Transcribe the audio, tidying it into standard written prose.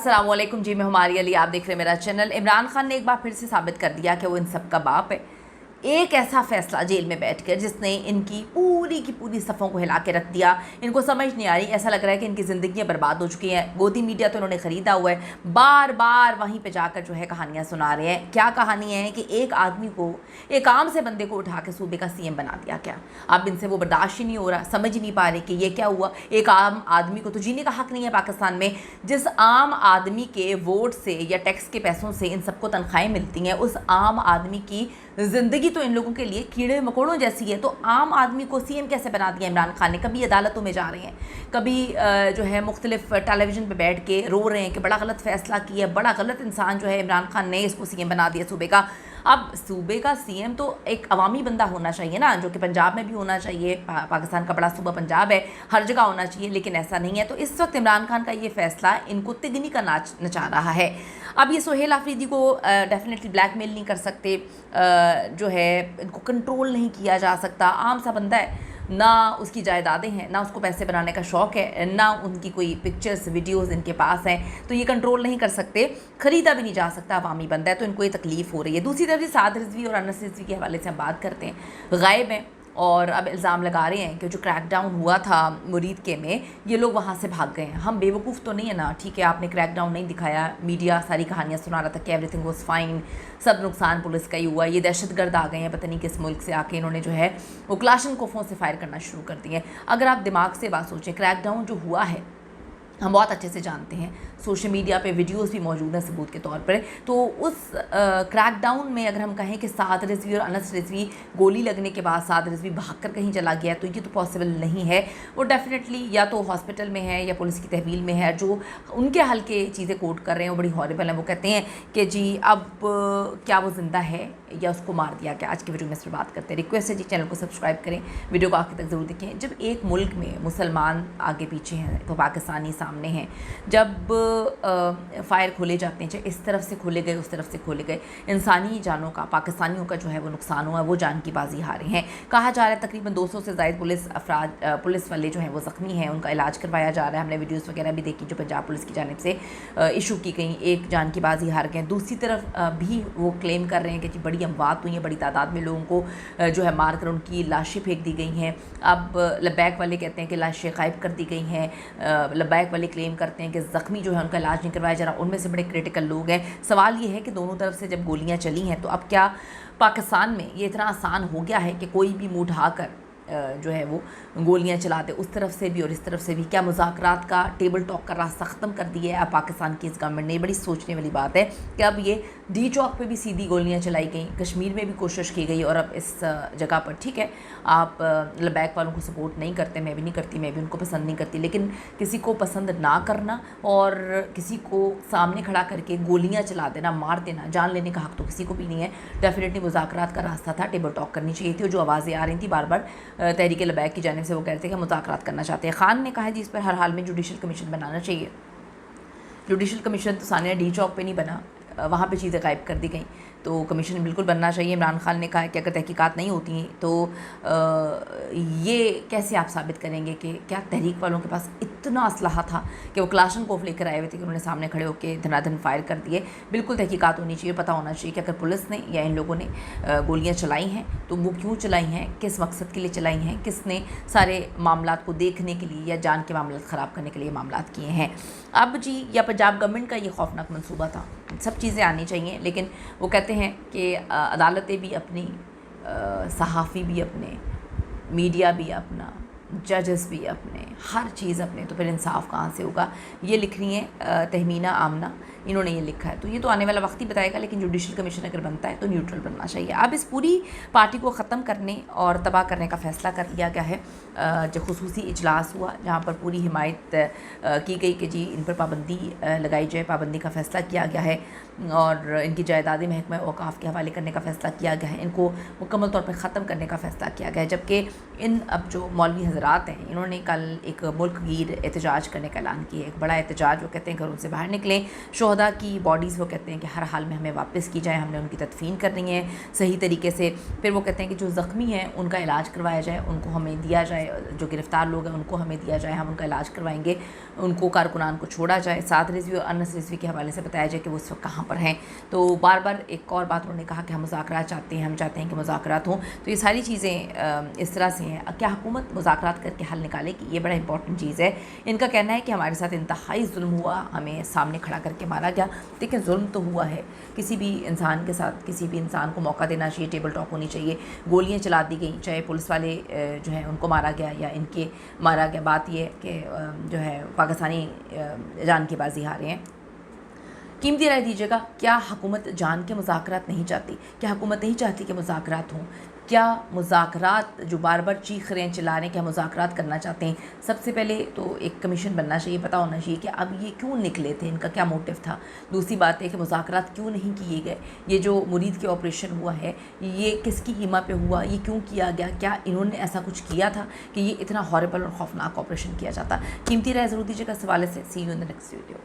अस्सलाम वालेकुम जी, मैं हमारी अली, आप देख रहे हैं मेरा चैनल। इमरान खान ने एक बार फिर से साबित कर दिया कि वो इन सब का बाप है। एक ऐसा फैसला जेल में बैठकर जिसने इनकी पूरी की पूरी सफ़ों को हिला के रख दिया। इनको समझ नहीं आ रही, ऐसा लग रहा है कि इनकी ज़िंदगियाँ बर्बाद हो चुकी हैं। गोदी मीडिया तो इन्होंने ख़रीदा हुआ है, बार बार वहीं पे जाकर जो है कहानियाँ सुना रहे हैं। क्या कहानी है कि एक आदमी को, एक आम से बंदे को उठा के सूबे का सीएम बना दिया। क्या अब इनसे वो बर्दाश्त ही नहीं हो रहा, समझ ही नहीं पा रहे कि ये क्या हुआ। एक आम आदमी को तो जीने का हक़ नहीं है पाकिस्तान में। जिस आम आदमी के वोट से या टैक्स के पैसों से इन सबको तनख्वाहें मिलती हैं, उस आम आदमी की ज़िंदगी तो इन लोगों के लिए कीड़े मकोड़ों जैसी है। तो आम आदमी को सीएम कैसे बना दिया इमरान खान ने। कभी अदालतों में जा रहे हैं, कभी जो है मुख्तलिफ टेलीविज़न पे बैठ के रो रहे हैं कि बड़ा गलत फ़ैसला किया, बड़ा गलत इंसान जो है इमरान खान ने, इसको सीएम बना दिया सूबे का। अब सूबे का सीएम तो एक अवामी बंदा होना चाहिए ना, जो कि पंजाब में भी होना चाहिए। पाकिस्तान का बड़ा सूबा पंजाब है, हर जगह होना चाहिए, लेकिन ऐसा नहीं है। तो इस वक्त इमरान खान का ये फ़ैसला इनको तिगनी का नाच नचा रहा है। अब ये सोहेल आफरीदी को डेफिनेटली ब्लैकमेल नहीं कर सकते, जो है इनको कंट्रोल नहीं किया जा सकता। आम सा बंदा है, ना उसकी जायदादें हैं, ना उसको पैसे बनाने का शौक़ है, ना उनकी कोई पिक्चर्स वीडियोस इनके पास हैं, तो ये कंट्रोल नहीं कर सकते। ख़रीदा भी नहीं जा सकता, अवामी बंदा है, तो इनको ये तकलीफ़ हो रही है। दूसरी तरफ साद रिजवी और अनस रिजवी के हवाले से हम बात करते हैं, गायब हैं और अब इल्ज़ाम लगा रहे हैं कि जो क्रैकडाउन हुआ था मुरीद के में, ये लोग वहाँ से भाग गए हैं। हम बेवकूफ़ तो नहीं है ना, ठीक है, आपने क्रैकडाउन नहीं दिखाया, मीडिया सारी कहानियाँ सुना रहा था कि एवरीथिंग वाज फाइन, सब नुकसान पुलिस का ही हुआ। ये दहशतगर्द आ गए हैं, पता नहीं किस मुल्क से आके इन्होंने जो है वो क्लाशनकोफों से फायर करना शुरू कर दिए। अगर आप दिमाग से बात सोचें, क्रैकडाउन जो हुआ है हम बहुत अच्छे से जानते हैं, सोशल मीडिया पे वीडियोस भी मौजूद हैं सबूत के तौर पर। तो उस क्रैकडाउन में अगर हम कहें कि साद रिजवी और अनस रिजवी गोली लगने के बाद साद रिजवी भागकर कहीं चला गया, तो ये तो पॉसिबल नहीं है। वो डेफिनेटली या तो हॉस्पिटल में है या पुलिस की तहवील में है। जो उनके हल्के चीज़ें कोट कर रहे हैं वो बड़ी हॉरिबल हैं। वो कहते हैं कि जी अब क्या वो ज़िंदा है या उसको मार दिया गया। आज की वीडियो में इस पर बात करते हैं। रिक्वेस्ट है जी, चैनल को सब्सक्राइब करें, वीडियो को आखिर तक ज़रूर देखें। जब एक मुल्क में मुसलमान आगे पीछे हैं तो पाकिस्तानी सामने हैं, जब फ़ायर खोले जाते हैं, चाहे इस तरफ से खोले गए उस तरफ से खोले गए, इंसानी जानों का, पाकिस्तानियों का जो है वो नुकसान हुआ है, वो जान की बाजी हारे हैं। कहा जा रहा है तकरीबन 200 से ज़ायद पुलिस वाले जो हैं वो ज़ख्मी हैं, उनका इलाज करवाया जा रहा है। हमने वीडियोस वगैरह भी देखी जो पंजाब पुलिस की जानिब से इशू की गई, एक जान की बाजी हार गए। दूसरी तरफ भी वो क्लेम कर रहे हैं कि जी बड़ी अमवात हुई हैं, बड़ी तादाद में लोगों को जो है मार कर उनकी लाशें फेंक दी गई हैं। अब लब्बैक वाले कहते हैं कि लाशें गायब कर दी गई हैं, लब्बैक वाले क्लेम करते हैं कि ज़ख्मी जो है उनका इलाज नहीं करवाया जा रहा, उनमें से बड़े क्रिटिकल लोग हैं। सवाल ये है कि दोनों तरफ से जब गोलियां चली हैं तो अब क्या पाकिस्तान में ये इतना आसान हो गया है कि कोई भी मुँह ढाकर जो है वो गोलियां चलाते, उस तरफ से भी और इस तरफ से भी। क्या मुज़ाकरात का टेबल टॉक का रास्ता ख़त्म कर दिया है अब पाकिस्तान की इस गवर्नमेंट ने। बड़ी सोचने वाली बात है कि अब ये डी चौक पे भी सीधी गोलियां चलाई गई, कश्मीर में भी कोशिश की गई, और अब इस जगह पर ठीक है आप लबैक वालों को सपोर्ट नहीं करते, मैं भी नहीं करती, मैं भी उनको पसंद नहीं करती, लेकिन किसी को पसंद ना करना और किसी को सामने खड़ा करके गोलियाँ चला देना, मार देना, जान लेने का हक़ तो किसी को भी नहीं है। डेफिनेटली मुज़ाकरात का रास्ता था, टेबल टॉक करनी चाहिए थी। और जो आवाज़ें आ रही थी बार बार तहरीक लबैक की जानिब से, वो कहते हैं कि मुज़ाकरात करना चाहते हैं। खान ने कहा है जी इस पर हर हाल में जुडिशल कमीशन बनाना चाहिए। जुडिशल कमीशन तो सानिया डी चौक पे नहीं बना, वहाँ पे चीज़ें गायब कर दी गई, तो कमीशन बिल्कुल बनना चाहिए। इमरान खान ने कहा है कि अगर तहकीकात नहीं होती हैं तो ये कैसे आप साबित करेंगे कि क्या तहरीक वालों के पास इतना असलहा था कि वो क्लाशनकोफ लेकर आए हुए थे कि उन्होंने सामने खड़े होकर धनाधन फायर कर दिए। बिल्कुल तहकीकात होनी चाहिए, पता होना चाहिए कि अगर पुलिस ने या इन लोगों ने गोलियाँ चलाई हैं तो वो क्यों चलाई हैं, किस मकसद के लिए चलाई हैं, किसने सारे मामलात को देखने के लिए या जान के मामलात ख़राब करने के लिए मामलात किए हैं। अब जी या पंजाब गवर्नमेंट का ये खौफनाक मंसूबा था, सब चीज़ें आनी चाहिए, लेकिन वो कहते हैं कि अदालतें भी अपनी, सहाफ़ी भी अपने, मीडिया भी अपना, जजेस भी अपने, हर चीज़ अपने, तो फिर इंसाफ कहाँ से होगा। ये लिख रही हैं तहमीना आमना, इन्होंने ये लिखा है। तो ये तो आने वाला वक्त ही बताएगा, लेकिन जुडिशल कमीशन अगर बनता है तो न्यूट्रल बनना चाहिए। अब इस पूरी पार्टी को ख़त्म करने और तबाह करने का फ़ैसला कर लिया गया है। जो खुसूसी इजलास हुआ जहाँ पर पूरी हिमायत की गई कि जी इन पर पाबंदी लगाई जाए, पाबंदी का फ़ैसला किया गया है और इनकी जायदादी महकमा औकाफ़ के हवाले करने का फ़ैसला किया गया है, इनको मुकम्मल तौर पर ख़त्म करने का फ़ैसला किया गया है। जबकि इन अब जो मौलवी हज़रात हैं, इन्होंने कल एक मुल्क गीर एहतजाज करने का ऐलान किया, एक बड़ा एहतजाज। वो कहते हैं घरों से बाहर निकलें, 14 کی باڈیज़ وہ کہتے ہیں کہ ہر حال میں ہمیں واپس کی جائے, ہم نے ان کی تدفین کرنی ہے صحیح طریقے سے. پھر وہ کہتے ہیں کہ جو زخمی ہیں ان کا علاج کروایا جائے, ان کو ہمیں دیا جائے, جو گرفتار لوگ ہیں ان کو ہمیں دیا جائے, ہم ان کا علاج کروائیں گے, ان کو کارکنان کو چھوڑا جائے. سعد رضوی اور انس رضوی کے حوالے سے بتایا جائے کہ وہ اس وقت کہاں پر ہیں. تو بار بار ایک اور بات انہوں نے کہا کہ ہم مذاکرات چاہتے ہیں, ہم چاہتے ہیں کہ مذاکرات ہوں. تو یہ ساری چیزیں اس طرح سے ہیں. کیا حکومت مذاکرات کر کے حل نکالے گی؟ یہ بڑا امپورٹنٹ چیز ہے. ان کا کہنا ہے کہ ہمارے ساتھ انتہائی ظلم ہوا, ہمیں سامنے کھڑا کر کے مارا گیا. دیکھیں ظلم تو ہوا ہے, کسی بھی انسان کے ساتھ کسی بھی انسان کو موقع دینا چاہیے, ٹیبل ٹاک ہونی چاہیے. گولیاں چلا دی گئیں, چاہے پولیس والے جو ہیں ان کو مارا گیا یا ان کے مارا گیا. بات یہ کہ جو ہے پاکستانی جان کی بازی ہارے ہیں. قیمتی رائے دیجیے گا. کیا حکومت جان کے مذاکرات نہیں چاہتی؟ کیا حکومت نہیں چاہتی کہ مذاکرات ہوں؟ کیا مذاکرات جو بار بار چیخ رہے ہیں, چلا رہے ہیں, کیا مذاکرات کرنا چاہتے ہیں؟ سب سے پہلے تو ایک کمیشن بننا چاہیے, پتہ ہونا چاہیے کہ اب یہ کیوں نکلے تھے, ان کا کیا موٹیو تھا. دوسری بات ہے کہ مذاکرات کیوں نہیں کیے گئے, یہ جو مرید کے آپریشن ہوا ہے یہ کس کی ایما پہ ہوا, یہ کیوں کیا گیا, کیا انہوں نے ایسا کچھ کیا تھا کہ یہ اتنا ہاربل اور خوفناک آپریشن کیا جاتا؟ قیمتی رائے ضرور دیجیے گا اس حوالے سے. See you in the next video.